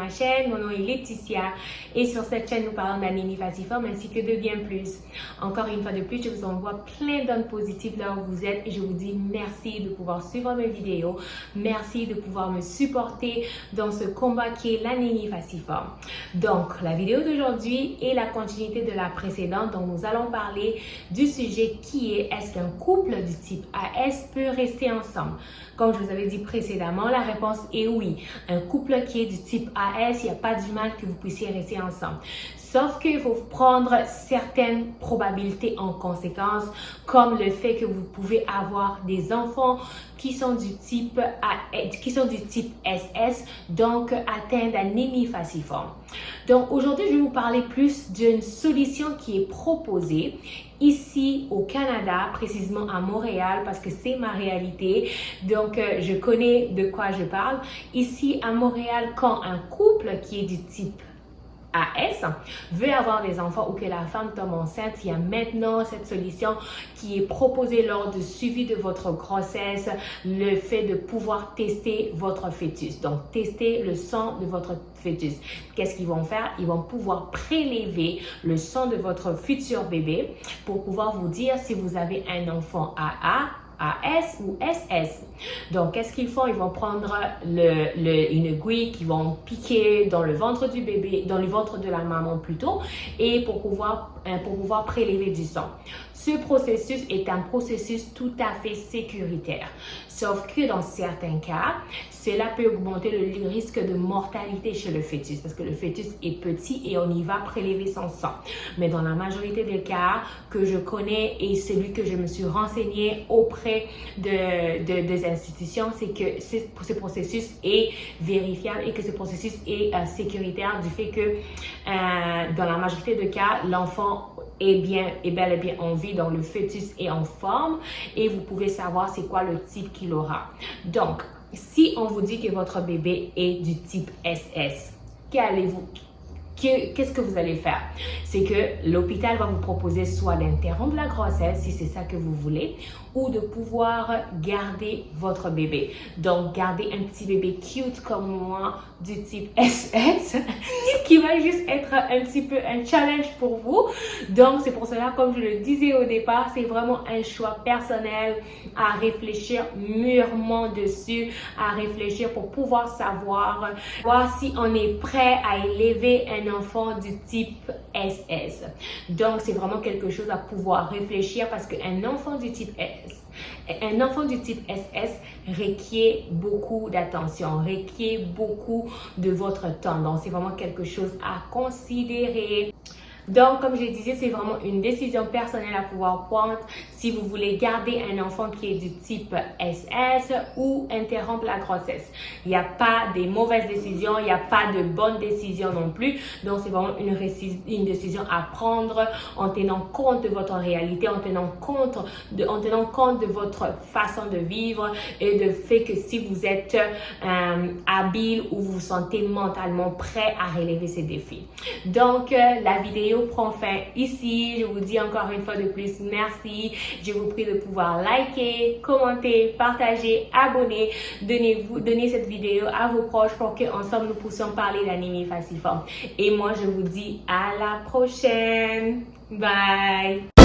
ma chaîne. Mon nom est Laetitia et sur cette chaîne, nous parlons d'anémie falciforme ainsi que de bien plus. Encore une fois de plus, je vous envoie plein d'ondes positives là où vous êtes et je vous dis merci de pouvoir suivre mes vidéos. Merci de pouvoir me supporter dans ce combat qui est l'anémie falciforme. Donc, la vidéo d'aujourd'hui est la continuité de la précédente. Donc, nous allons parler du sujet qui est: est-ce qu'un couple du type AS peut rester ensemble? Comme je vous avais dit précédemment, la réponse est oui. Un couple qui est du type AS, il n'y a pas du mal que vous puissiez rester ensemble. Sauf qu'il faut prendre certaines probabilités en conséquence, comme le fait que vous pouvez avoir des enfants qui sont du type SS, donc atteints d'anémie falciforme. Donc aujourd'hui, je vais vous parler plus d'une solution qui est proposée ici au Canada, précisément à Montréal, parce que c'est ma réalité. Donc, je connais de quoi je parle. Ici à Montréal, quand un couple qui est du type AS veut avoir des enfants ou que la femme tombe enceinte, il y a maintenant cette solution qui est proposée lors du suivi de votre grossesse, le fait de pouvoir tester votre fœtus. Donc, tester le sang de votre fœtus. Qu'est-ce qu'ils vont faire? Ils vont pouvoir prélever le sang de votre futur bébé pour pouvoir vous dire si vous avez un enfant AA, AS ou SS. Donc, qu'est-ce qu'ils font? Ils vont prendre une aiguille qu'ils vont piquer dans le ventre du bébé, dans le ventre de la maman plutôt, et pour pouvoir prélever du sang. Ce processus est un processus tout à fait sécuritaire. Sauf que dans certains cas, cela peut augmenter le risque de mortalité chez le fœtus parce que le fœtus est petit et on y va prélever son sang. Mais dans la majorité des cas que je connais et celui que je me suis renseignée auprès des institutions, c'est que ce processus est vérifiable et que ce processus est sécuritaire du fait que dans la majorité des cas, l'enfant est bel et bien en vie, donc le fœtus est en forme et vous pouvez savoir c'est quoi le type qu'il aura. Donc, si on vous dit que votre bébé est du type SS, qu'est-ce que vous allez faire? C'est que l'hôpital va vous proposer soit d'interrompre la grossesse, si c'est ça que vous voulez, ou de pouvoir garder votre bébé. Donc, garder un petit bébé cute comme moi du type SS qui va juste être un petit peu un challenge pour vous. Donc, c'est pour cela, comme je le disais au départ, c'est vraiment un choix personnel à réfléchir mûrement dessus, à réfléchir pour pouvoir voir si on est prêt à élever un enfant du type SS. Donc, c'est vraiment quelque chose à pouvoir réfléchir parce qu'un enfant du type SS requiert beaucoup d'attention, requiert beaucoup de votre temps. Donc, c'est vraiment quelque chose à considérer. Donc, comme je disais, c'est vraiment une décision personnelle à pouvoir prendre si vous voulez garder un enfant qui est du type SS ou interrompre la grossesse. Il n'y a pas de mauvaises décisions, il n'y a pas de bonnes décisions non plus. Donc, c'est vraiment une décision à prendre en tenant compte de votre réalité, en tenant compte de votre façon de vivre et de fait que si vous êtes habile ou vous vous sentez mentalement prêt à relever ces défis. Donc, la vidéo prend fin ici. Je vous dis encore une fois de plus merci. Je vous prie de pouvoir liker, commenter, partager, abonner. Donnez cette vidéo à vos proches pour qu'ensemble nous puissions parler d'anémie falciforme. Et moi, je vous dis à la prochaine. Bye!